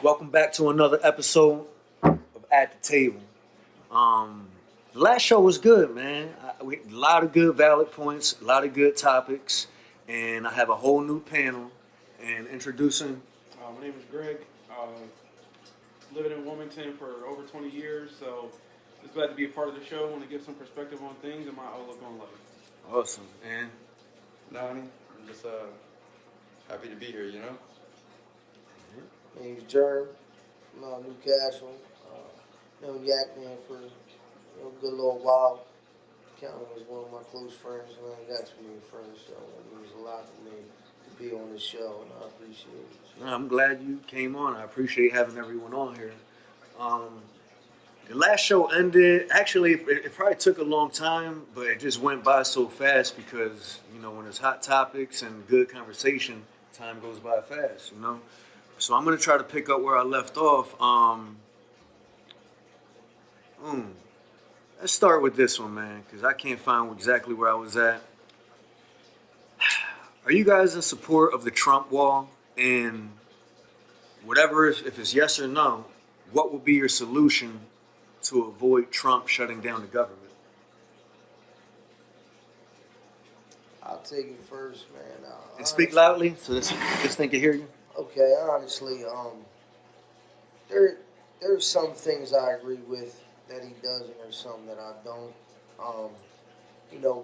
Welcome back to another episode of At the Table. Um, the last show was good, man. A lot of good valid points, a lot of good topics, and I have a whole new panel. And introducing, My name is Greg. Living in Wilmington for over 20 years, so just glad to be a part of the show. Want to give some perspective on things and my outlook on life. awesome, and Nani, I'm just happy to be here, you know? My name's Jerm from Newcastle. Known Yakman for a good little while. Counting was one of my close friends, and I got too many friends, so it means a lot to me to be on this show, and I appreciate it. I'm glad you came on. I appreciate having everyone on here. The last show ended. Actually, it probably took a long time, but it just went by so fast because when there's hot topics and good conversation, time goes by fast. So I'm gonna try to pick up where I left off. Let's start with this one, man, because I can't find exactly where I was at. Are you guys in support of the Trump wall? And whatever, if it's yes or no, what would be your solution to avoid Trump shutting down the government? I'll take it first, man. And speak loudly so this thing can hear you. Okay, honestly, there's some things I agree with that he does, and there's some that I don't.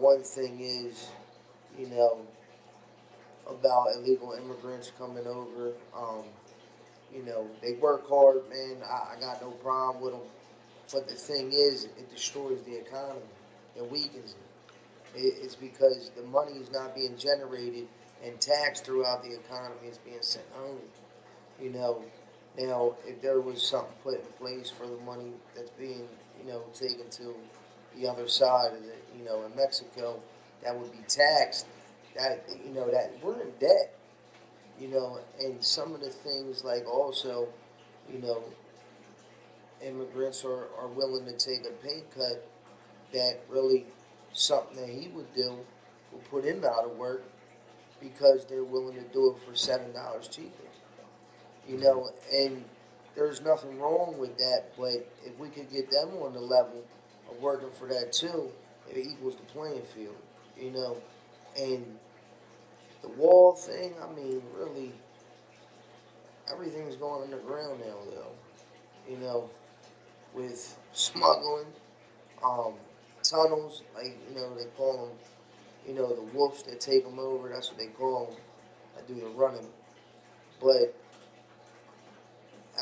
One thing is, about illegal immigrants coming over. They work hard, man. I got no problem with them. But the thing is, it destroys the economy. It weakens it. It's because the money is not being generated and taxed throughout the economy. It's being sent home. Now, if there was something put in place for the money that's being, taken to the other side of it, in Mexico, that would be taxed. That we're in debt, and some of the things like also, immigrants are willing to take a pay cut. That really something that he would do will put him out of work because they're willing to do it for $7 cheaper, and there's nothing wrong with that. But if we could get them on the level of working for that too, it equals the playing field, and the wall thing, I mean, really, everything's going underground now, though. With smuggling, tunnels, like, they call them, the wolves that take them over, that's what they call them. I do the running. But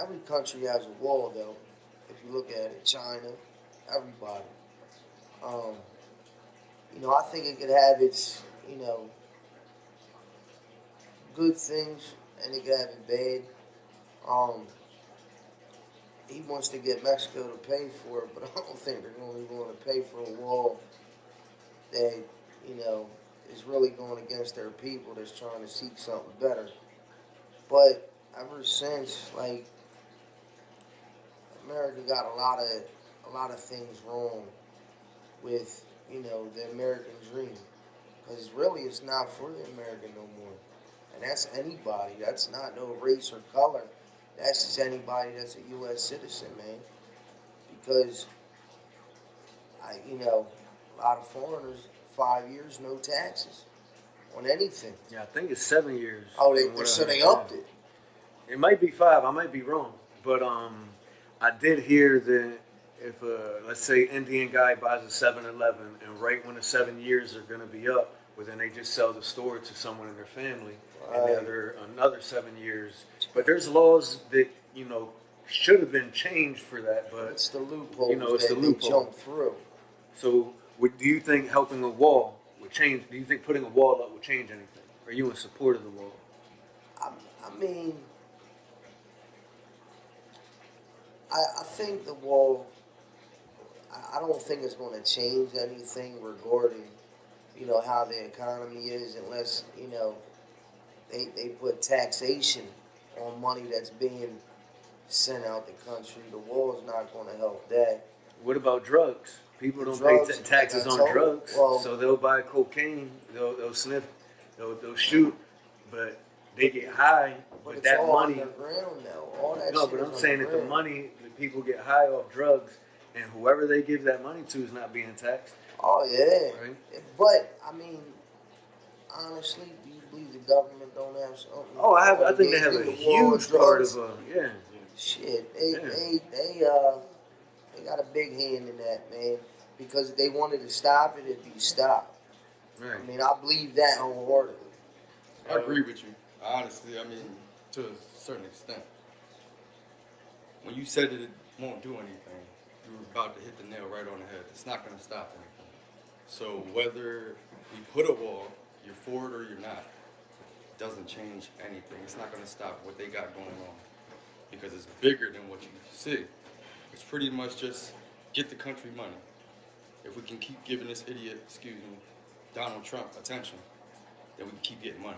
every country has a wall, though. If you look at it, China, everybody. I think it could have its, good things, and it could have it bad. He wants to get Mexico to pay for it, but I don't think they're going to pay for a wall that, is really going against their people that's trying to seek something better. But ever since, like, America got a lot of things wrong with, the American dream. Because really it's not for the American no more. And that's anybody. That's not no race or color. That's just anybody that's a U.S. citizen, man. Because, a lot of foreigners, 5 years, no taxes on anything. Yeah, I think it's 7 years. Oh, so they upped it. It might be 5. I might be wrong, but I did hear that if let's say Indian guy buys a 7-Eleven, and right when the 7 years are going to be up, well, then they just sell the store to someone in their family, and another 7 years. But there's laws that should have been changed for that, but it's the loophole. It's the loophole. They jump through. So, do you think helping a wall would change? Do you think putting a wall up would change anything? Are you in support of the wall? I mean, I think the wall. I don't think it's going to change anything regarding, how the economy is, unless, they put taxation on money that's being sent out the country. The wall is not going to help that. What about drugs? People don't pay taxes on drugs, so they'll buy cocaine, they'll sniff, they'll shoot, but they get high But with it's that all money. underground now. All that No, shit but is I'm saying that the underground. money, the people get high off drugs, and whoever they give that money to is not being taxed. Oh yeah. Right. But I mean, honestly, do you believe the government don't have something? Oh, I Or think they have do a the war on huge part drugs? of yeah. Shit, Yeah. they got a big hand in that, man. Because if they wanted to stop it, it'd be stopped. Right. I mean, I believe that wholeheartedly. I agree with you. Honestly, I mean, to a certain extent. When you said that it won't do anything, you were about to hit the nail right on the head. It's not going to stop anything. So whether we put a wall, you're for it or you're not, it doesn't change anything. It's not going to stop what they got going on because it's bigger than what you see. It's pretty much just get the country money. If we can keep giving this idiot, Donald Trump attention, then we can keep getting money.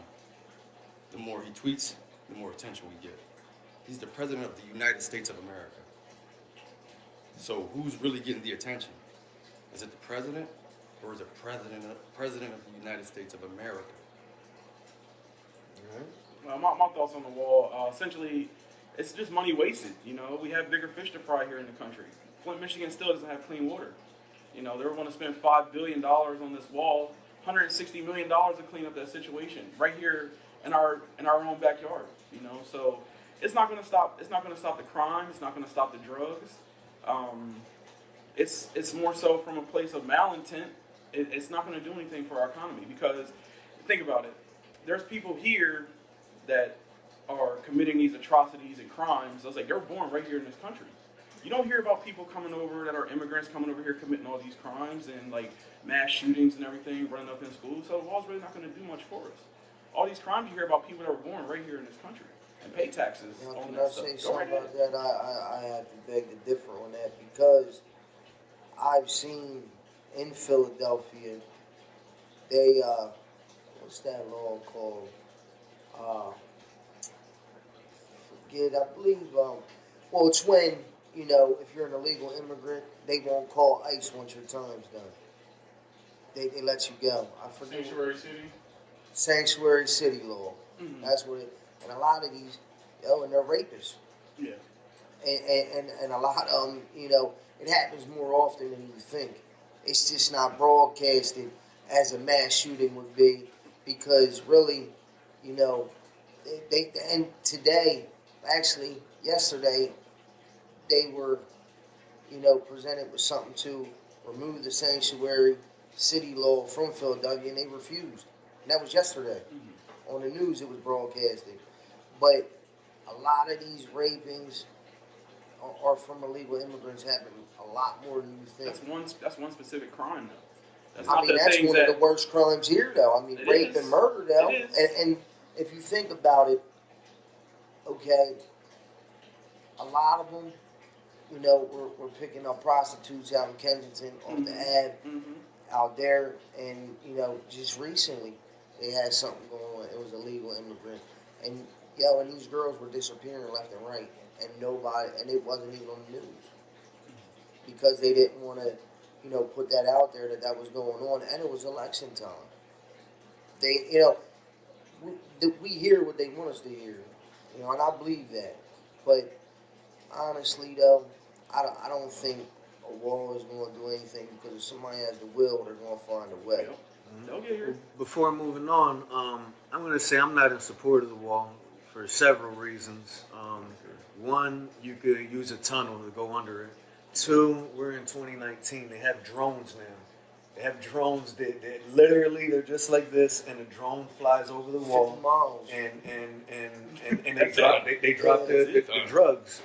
The more he tweets, the more attention we get. He's the president of the United States of America. So who's really getting the attention? Is it the president, or is it president of the United States of America? My thoughts on the wall. Essentially, it's just money wasted. You know, we have bigger fish to fry here in the country. Flint, Michigan still doesn't have clean water. You know, they're going to spend $5 billion on this wall, $160 million to clean up that situation right here in our own backyard. You know, so it's not going to stop. It's not going to stop the crime. It's not going to stop the drugs. It's more so from a place of malintent. It's not going to do anything for our economy because think about it. There's people here that are committing these atrocities and crimes. I was like, they're born right here in this country. You don't hear about people coming over that are immigrants coming over here committing all these crimes and like mass shootings and everything, running up in schools. So the law's really not going to do much for us. All these crimes you hear about people that were born right here in this country and pay taxes Now, on can that I stuff. say Go something right about ahead. that? I have to beg to differ on that because I've seen in Philadelphia, they, what's that law called? Forget, I believe, well, it's when, you know, if you're an illegal immigrant, they won't call ICE once your time's done. They let you go. I forget. Sanctuary City. Sanctuary city law. Mm-hmm. That's what it, and a lot of these, and they're rapists. Yeah. And a lot of them, you know, it happens more often than you think. It's just not broadcasted as a mass shooting would be because really, you know, they and today, actually yesterday, they were, you know, presented with something to remove the sanctuary city law from Philadelphia, and they refused. And that was yesterday. Mm-hmm. On the news, it was broadcasted. But a lot of these rapings are from illegal immigrants happening a lot more than you think. That's one specific crime though. That's I not mean, the that's things one that of the worst crimes here, though. I mean, It rape is. and murder, though. It is. And if you think about it, okay, a lot of them, you know, we're picking up prostitutes out in Kensington off the Ave out there, and you know, just recently they had something going on. It was a legal immigrant, and and these girls were disappearing left and right, and nobody, and it wasn't even on the news because they didn't want to, you know, put that out there that was going on, and it was election time. They, you know, we hear what they want us to hear, you know, and I believe that, but honestly though, I don't think a wall is going to do anything because if somebody has the will, they're going to find a way. They'll get here. Before moving on, I'm going to say I'm not in support of the wall for several reasons. One, you could use a tunnel to go under it. Two, we're in 2019. They have drones now. They have drones that literally they're just like this, and a drone flies over the 50 wall, miles. and they drop the drugs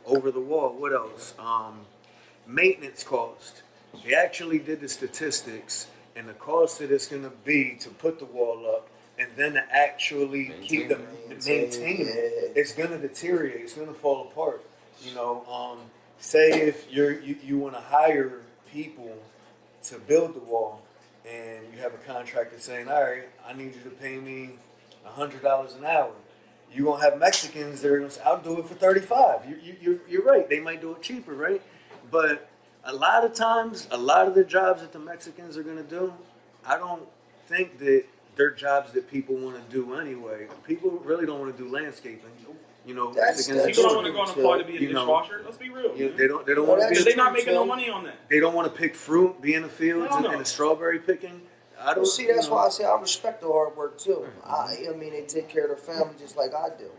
over the wall. What else? Maintenance cost. They actually did the statistics, and the cost that it's going to be to put the wall up, and then to actually keep them maintain it, it's going to deteriorate. It's going to fall apart. You know, say if you want to hire people to build the wall, and you have a contractor saying, all right, I need you to pay me $100 an hour. You're going to have Mexicans that are going to say, I'll do it for $35. You're right. They might do it cheaper, right? But a lot of times, a lot of the jobs that the Mexicans are going to do, I don't think that they're jobs that people want to do anyway. People really don't want to do landscaping. You know, That's it's against the People don't want to truth. go and apply to be a You know, dishwasher. Let's be real. Yeah, Man. they don't Well, want to that's be. Because they're not true, making no too. money on that. They don't want to pick fruit, be in the fields, Hell no. and the strawberry picking. I don't Well, see, that's you know, why I say I respect the hard work too. I mean, they take care of their family just like I do.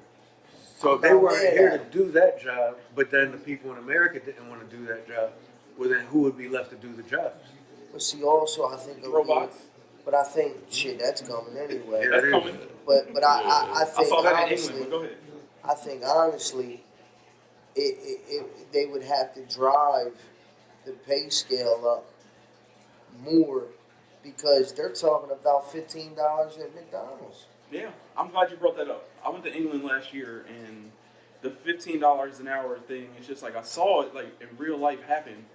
So if I'm they not weren't mad here at to do that job, but then the people in America didn't want to do that job, well then who would be left to do the jobs? But see, also I think of Robots. But I think shit that's coming anyway. Yeah, That's it is. coming. But I I think saw that in honestly, England, but go ahead. I think honestly, they would have to drive the pay scale up more because they're talking about $15 at McDonald's. Yeah, I'm glad you brought that up. I went to England last year, and the $15 an hour thing, it's just like I saw it like in real life happen.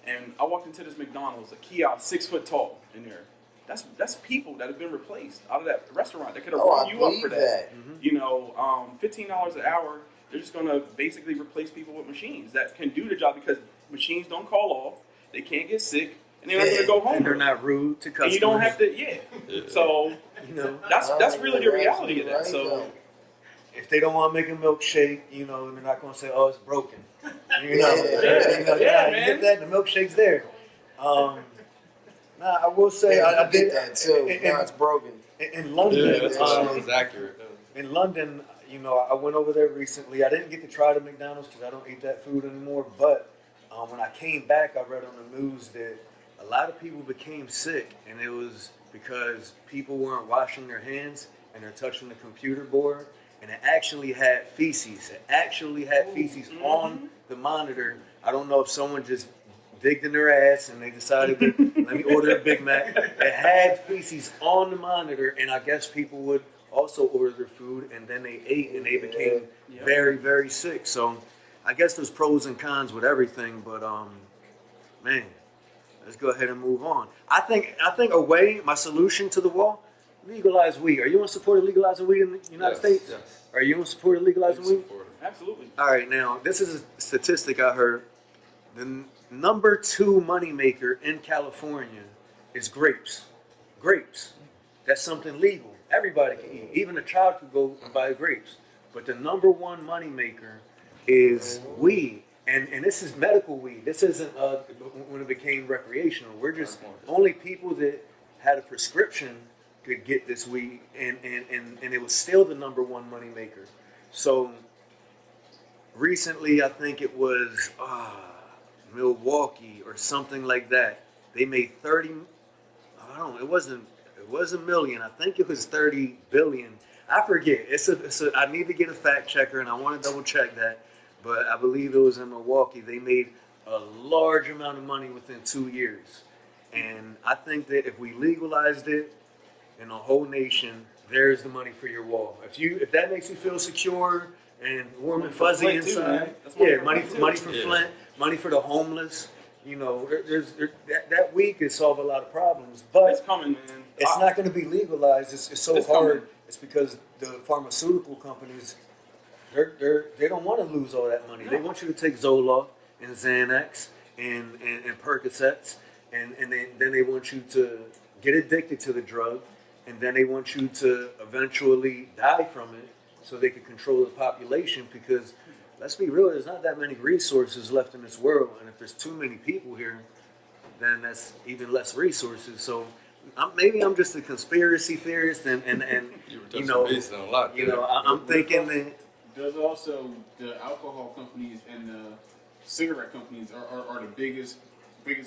And I walked into this McDonald's, a kiosk 6 foot tall in there. That's people that have been replaced out of that restaurant that could have Oh, run I you up believe for that. that. You know, $15 an hour, they're just gonna basically replace people with machines that can do the job because machines don't call off, they can't get sick, and they're not gonna go home. And they're not rude to customers. And you don't have to, yeah. So You know, that's really the reality of that. Right, So. though. if they don't want to make a milkshake, you know, they're not going to say, "Oh, it's broken." You know, Yeah. you know, Yeah, you man. get that. The milkshake's there. Nah, I will say, Yeah, I I did get that too. Now it's broken. in London. Yeah, that's um, it's accurate. In London, you know, I went over there recently. I didn't get to try the McDonald's because I don't eat that food anymore. But when I came back, I read on the news that a lot of people became sick, and it was because people weren't washing their hands and they're touching the computer board, and it actually had feces. It actually had feces on the monitor. I don't know if someone just digged in their ass and they decided to let me order a Big Mac. It had feces on the monitor, and I guess people would also order their food, and then they ate and they became very, very sick. So I guess there's pros and cons with everything, but man, let's go ahead and move on. I think my solution to the wall, legalize weed. Are you in support of legalizing weed in the United States? Yes. Are you in support of legalizing weed? Absolutely. All right, now this is a statistic I heard. The number 2 moneymaker in California is grapes. Grapes. That's something legal. Everybody can eat. Even a child could go and buy grapes. But the number 1 moneymaker is weed. And this is medical weed. This isn't when it became recreational. We're just only people that had a prescription could get this weed. And it was still the number 1 moneymaker. So recently, I think it was Milwaukee or something like that. They made 30. I don't know. It was a million. I think it was 30 billion. I forget. I need to get a fact checker, and I want to double check that. But I believe it was in Milwaukee. They made a large amount of money within 2 years, and I think that if we legalized it in the whole nation, there's the money for your wall. If that makes you feel secure and warm and fuzzy Flint too, inside, man. That's money yeah, for money Flint for too. money for Yeah. Flint, money for the homeless. You know, that weed could solve a lot of problems, but It's coming, man. it's not going to be legalized. It's so It's hard. coming. It's because the pharmaceutical companies, they don't want to lose all that money. They want you to take Zoloft and Xanax and Percocets, and then they want you to get addicted to the drug, and then they want you to eventually die from it so they can control the population because, let's be real, there's not that many resources left in this world, and if there's too many people here, then that's even less resources. So maybe I'm just a conspiracy theorist, and You were based on a lot. I'm thinking that There's also the alcohol companies and the cigarette companies are the biggest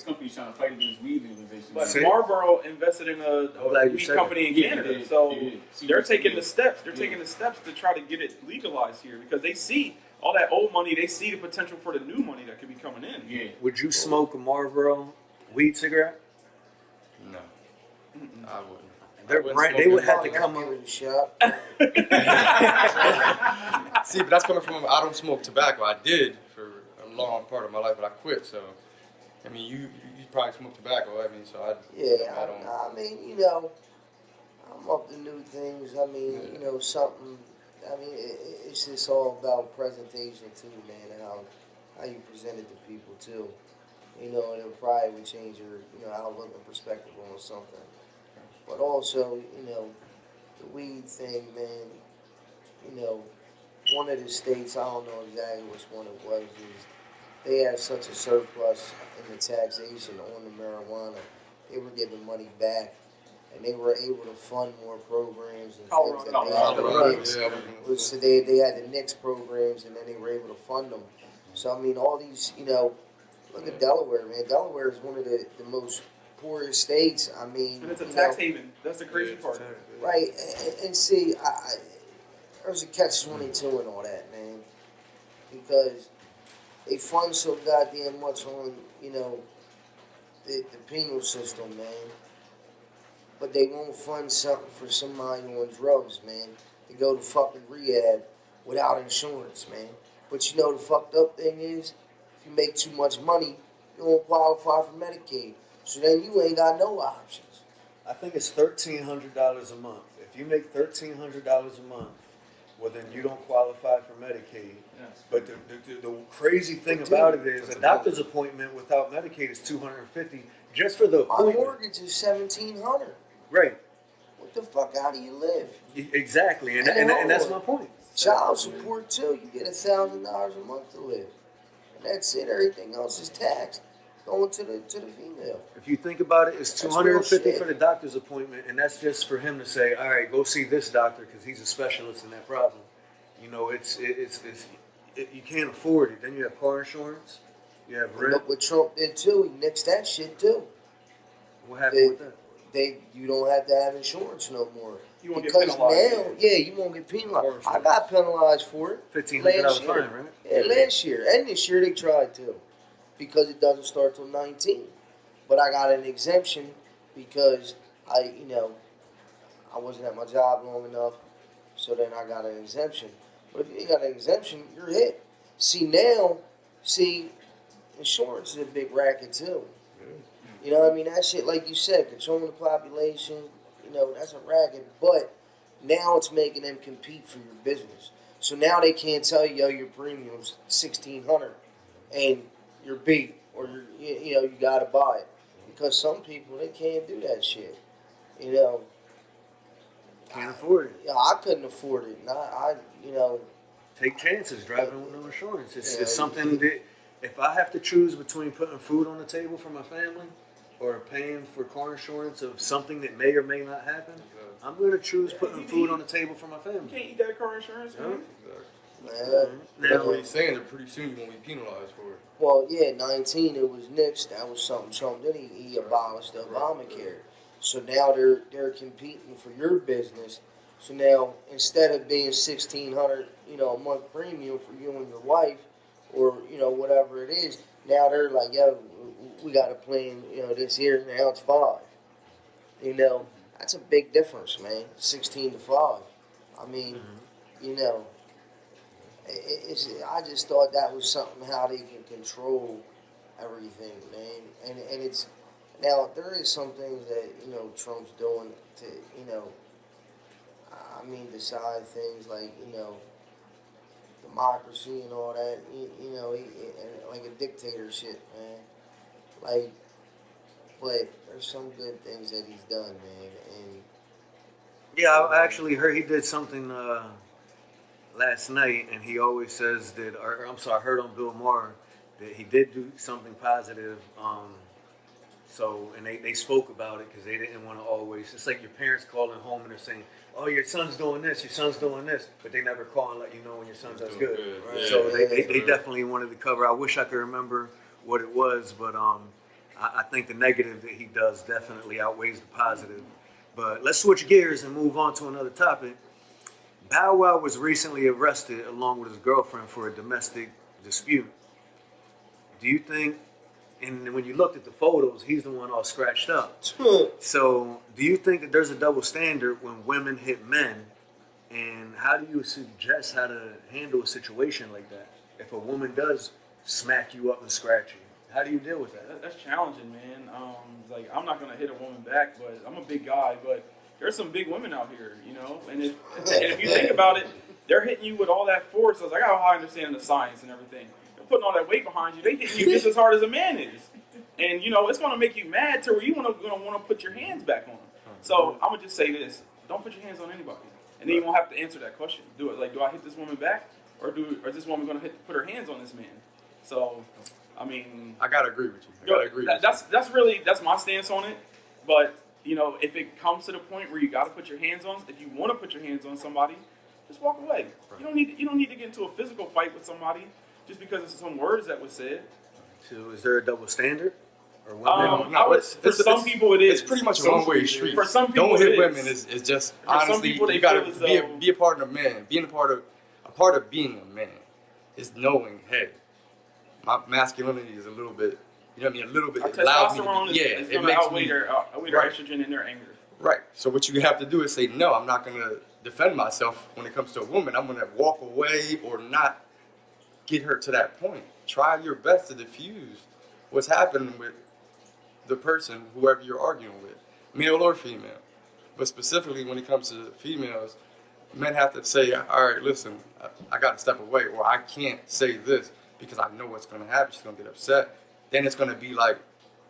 companies trying to fight against weed legalization. But See? Marlboro invested in a glad you weed said company in that. Canada, Yeah, so yeah. they're taking the steps. They're Yeah. taking the steps to try to get it legalized here because they see all that old money. They see the potential for the new money that could be coming in. Yeah. would you smoke a Marlboro weed cigarette? No, I wouldn't. Their I wouldn't brand, smoke they would it. have to I'll come give up. it a shot. See, but that's coming from I don't smoke tobacco. I did for a long part of my life, but I quit. So, I mean, you probably smoke tobacco. I mean, so I I mean, you know, I'm up to new things. I mean, you know, something. I mean, it's just all about presentation too, man, and how you present it to people too. You know, and it probably would change your outlook and perspective on something. But also, the weed thing, man, one of the states, I don't know exactly which one it was, is they had such a surplus in the taxation on the marijuana. They were giving money back, and they were able to fund more programs and things that they had Colorado. the Knicks. So they had the Knicks programs, and then they were able to fund them. So, I mean, all these, look at Delaware, man. Delaware is one of the most poorest states. I mean, And it's a tax haven. That's the crazy part. right? And see, there's a catch-22 and all that, man, because they fund so goddamn much on, the penal system, man. But they won't fund something for somebody on drugs, man, to go to fucking rehab without insurance, man. But the fucked up thing is, if you make too much money, you won't qualify for Medicaid. So then you ain't got no options. I think it's $1,300 a month. If you make $1,300 a month, well, then you don't qualify for Medicaid. Yes. But the crazy thing about it is a doctor's appointment without Medicaid is $250 just for the My appointment. mortgage is $1,700. Right. What the fuck? How do you live? Exactly, and that's my point. Child support too. You get $1,000 a month to live, and that's it. Everything else is taxed, going to the female. If you think about it, it's That's $250 real for the doctor's appointment, and that's just for him to say, "All right, go see this doctor because he's a specialist in that problem." You can't afford it. Then you have car insurance, you have And rent. look what Trump did too. He nixed that shit too. What happened with that? You don't have to have insurance no more. You won't get Because penalized. now, you won't get penalized. I got penalized for it. $1,500 last year. fine, right? Yeah, last year and this year they tried to, because it doesn't start till 19. But I got an exemption because I wasn't at my job long enough, so then I got an exemption. But if you ain't got an exemption, you're hit. Insurance is a big racket too. You know what I mean? That shit, like you said, controlling the population, that's a racket. But now it's making them compete for your business. So now they can't tell you, your premium's $1,600 and you're beat, or you gotta buy it. Because some people, they can't do that shit. Can't afford it. Yeah, I couldn't afford it. And I Take chances driving with no insurance. It's Yeah, something that if I have to choose between putting food on the table for my family or paying for car insurance of something that may or may not happen, I'm going to choose putting food on the table for my You family. can't eat that car insurance, man. That's what he's saying. That pretty soon you're gonna be penalized for it. Well, 19, it was nixed. That was something Trump did. He abolished Obamacare. So now they're competing for your business. So now, instead of being $1,600, a month premium for you and your wife, or whatever it is, now they're like, we got a plan. This here now it's $5. That's a big difference, man. 16 to 5. I mean, I just thought that was something how they can control everything, man. And it's now there is some things that Trump's doing to decide things like democracy and all that. And like a dictatorship, man. But there's some good things that he's done, man. And Yeah, I actually heard he did something last night, and he always says that, I heard on Bill Maher that he did do something positive. And they spoke about it because they didn't want to always. It's like your parents calling home and they're saying, "Oh, your son's doing this, your son's doing this," but they never call and let you know when your son does good. Right. So they definitely wanted to cover. I wish I could remember what it was, but I think the negative that he does definitely outweighs the positive. But let's switch gears and move on to another topic. Bow Wow was recently arrested along with his girlfriend for a domestic dispute. Do you think, and when you looked at the photos, he's the one all scratched up. So do you think that there's a double standard when women hit men? And how do you suggest how to handle a situation like that? If a woman does smack you up and scratch you, how do you deal with that? That's challenging, man. I'm not gonna hit a woman back, but I'm a big guy. But there's some big women out here, And if you think about it, they're hitting you with all that force. I got a high understanding of science and everything. They're putting all that weight behind you. They hitting you just as hard as a man is, and it's gonna make you mad to where you gonna want to put your hands back on them. So I'm gonna just say this: don't put your hands on anybody, and then you won't have to answer that question. Do it like, do I hit this woman back, or is this woman gonna put her hands on this man? So, I mean, I gotta agree with you. I gotta agree. That's my stance on it. But you know, if it comes to the point where you gotta put your hands on, if you want to put your hands on somebody, just walk away. Right. You don't need to get into a physical fight with somebody just because of some words that was said. So is there a double standard? Or For some people it is. It's pretty much a Some one-way people- street. For some people, don't hit it women is. is just For some honestly people, they you gotta feel as be though- be a part of man. Being a part of being a man is knowing, hey, my masculinity is a little bit, you know what I mean, a little bit. Our It allows me testosterone to be, is it going to makes outweigh me their right. estrogen and their anger. Right. So what you have to do is say, no, I'm not gonna defend myself when it comes to a woman. I'm gonna walk away or not get her to that point. Try your best to diffuse what's happening with the person, whoever you're arguing with, male or female. But specifically when it comes to females, men have to say, all right, listen, I got to step away, or I can't say this because I know what's going to happen. She's going to get upset. Then it's going to be like,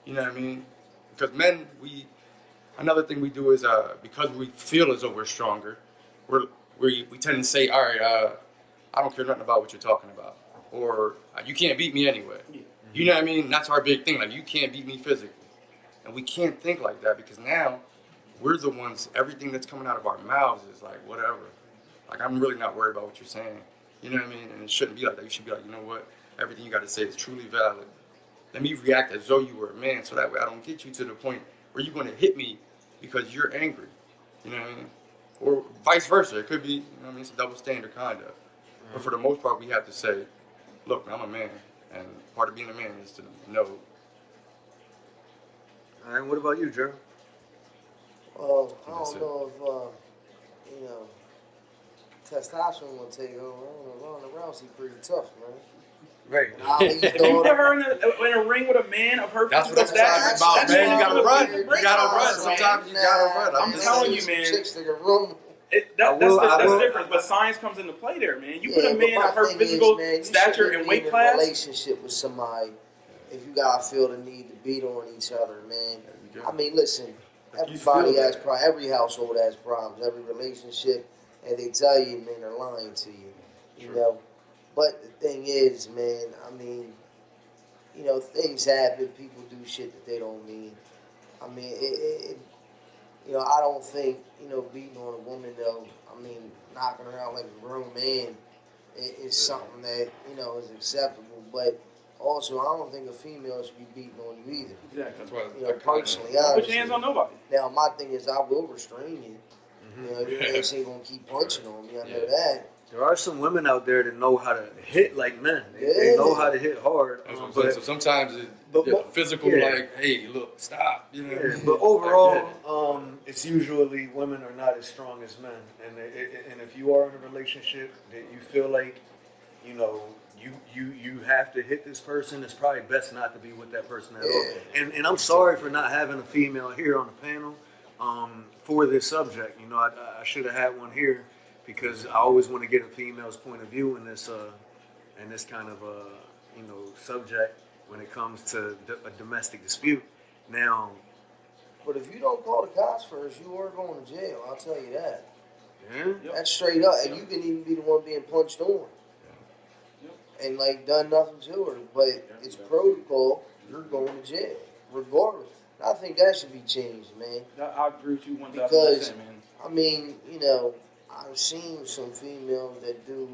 you know what I mean? Because men, another thing we do is because we feel as though we're stronger, we tend to say, all right, I don't care nothing about what you're talking about, or you can't beat me anyway. Yeah. You know what I mean? That's our big thing. Like, you can't beat me physically. And we can't think like that because now we're the ones, everything that's coming out of our mouths is like, whatever. Like, I'm really not worried about what you're saying. You know what I mean? And it shouldn't be like that. You should be like, you know what? Everything you got to say is truly valid. Let me react as though you were a man so that way I don't get you to the point where you're going to hit me because you're angry. You know what I mean? Or vice versa. It could be, you know what I mean? It's a double standard kind of. But for the most part, we have to say, look, I'm a man. And part of being a man is to know. All right, what about you, Gerald? Well, I That's don't it. know if, testosterone will take over. I don't know, Ronda Rousey pretty tough, man. Right. Ali's If you put daughter. her in a ring with a man of her That's physical what I'm stature, talking about, man. You gotta run. You You gotta run. Sometimes you gotta run. I'm telling you, man. Chicks that can run. That's different. But science comes into play there, man. You put a man of her physical stature and weight in a class. relationship with somebody if you gotta feel the need to beat on each other, man. you go. I mean, listen, everybody has problems. Every household has problems. Every relationship, and they tell you, man, they're lying to you. You know. But the thing is, man, I mean, things happen. People do shit that they don't mean. I mean, I don't think, beating on a woman, though, I mean, knocking her out like a grown man is something that, is acceptable. But also, I don't think a female should be beating on you either. Exactly. That's why Personally, Put honestly. your hands on nobody. Now, my thing is, I will restrain you. Your ass ain't gonna keep punching on me. I know that. There are some women out there that know how to hit like men. They know how to hit hard. That's what I'm saying. So sometimes but- physical, yeah. like, hey, look, stop. You know what I Yeah, mean? but overall, it's usually women are not as strong as men, and if you are in a relationship that you feel like, you have to hit this person, it's probably best not to be with that person at all. And I'm sorry for not having a female here on the panel for this subject. I should have had one here because I always want to get a female's point of view in this kind of subject when it comes to a domestic dispute. Now. But if you don't call the cops first, you are going to jail. I'll tell you that. Yeah. Yep. That's straight up. And you can even be the one being punched on. Yep. And, done nothing to her. But it's protocol. You're going to jail. Regardless. I think that should be changed, man. I agree with you 1000%, Because, man. I mean, I've seen some females that do,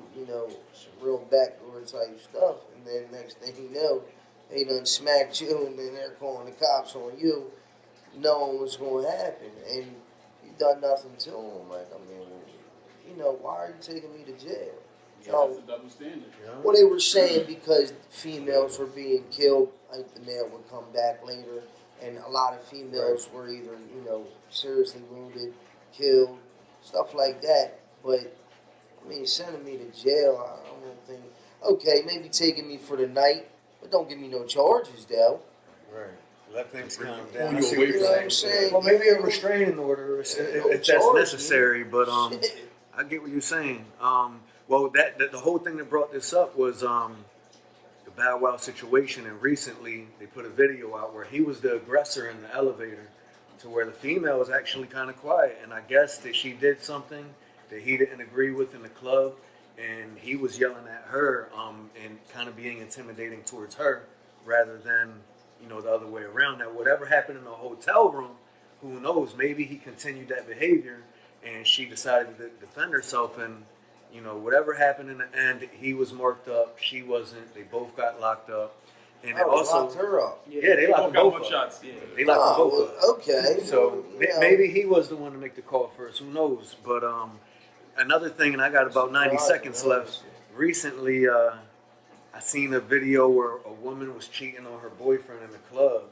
some real backdoor type stuff. And then next thing you know, they done smacked you and then they're calling the cops on you, knowing what's going to happen. And you done nothing to them. Like, I mean, why are you taking me to jail? That's a double standard. Well, they were saying because females were being killed, like the male would come back later. And a lot of females were either, seriously wounded, killed, stuff like that. But, I mean, sending me to jail, I don't think. Okay, maybe taking me for the night, but don't give me no charges, though. Right. Let things calm Pull down. you I see away what from you're what I'm saying. Well, maybe a restraining order if that's charge, necessary. But Shit. I get what you're saying. Well, the whole thing that brought this up was the Bow Wow situation, and recently they put a video out where he was the aggressor in the elevator, to where the female was actually kind of quiet. And I guess that she did something that he didn't agree with in the club, and he was yelling at her and kind of being intimidating towards her rather than, the other way around. Now, whatever happened in the hotel room, who knows? Maybe he continued that behavior and she decided to defend herself, and whatever happened in the end, he was marked up, she wasn't. They both got locked up, and They also locked her up. Yeah, they locked them got both up. shots. Yeah. They locked them both up. Okay. So maybe he was the one to make the call first. Who knows? But another thing, and I got about 90 seconds left. Recently, I seen a video where a woman was cheating on her boyfriend in the club,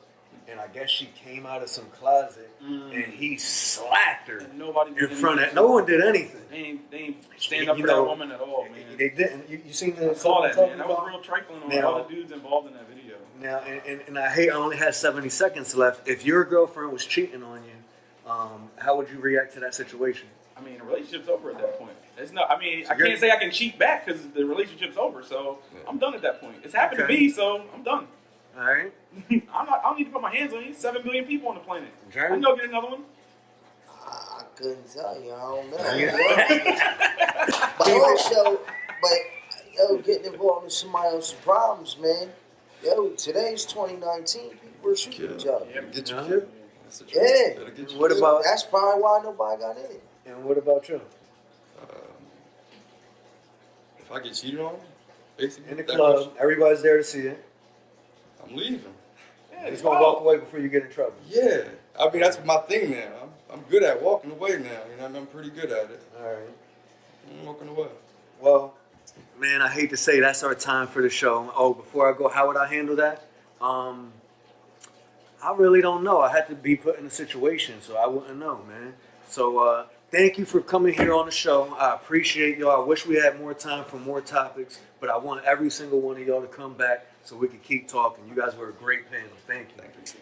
and I guess she came out of some closet and he slapped her And nobody in front of. No one did anything. They ain't stand up for that woman at all, man. They didn't. You seen the? I saw that, clip man. I'm That talking was about? real trifling on Now- all the dudes involved in that video. Now, and I only have 70 seconds left. If your girlfriend was cheating on you, how would you react to that situation? I mean, the relationship's over at that point. It's not. I mean, So I can't say I can cheat back because the relationship's over. So I'm done at that point. It's happened Okay. to me, so I'm done. All right, I'm not. I don't need to put my hands on you. 7 billion people on the planet. I Jeremy? can go get another one. I couldn't tell you. I don't know. Yeah. but getting involved in somebody else's problems, man. Today's 2019. People are shooting each other. Yeah. Get you Yeah. killed. That's the truth. Yeah. That'll get you What killed. about- That's probably why nobody got in it. And what about you? If I get cheated on, basically In the that club, question, everybody's there to see it. I'm leaving. Yeah, You're it's just gonna walk away before you get in trouble. Yeah, I mean that's my thing now. I'm good at walking away now. I'm pretty good at it. All right. I'm walking away. Well, man, I hate to say that's our time for the show. Oh, before I go, how would I handle that? I really don't know. I had to be put in a situation, so I wouldn't know, man. So thank you for coming here on the show. I appreciate y'all. I wish we had more time for more topics, but I want every single one of y'all to come back so we can keep talking. You guys were a great panel. Thank you. Thank you.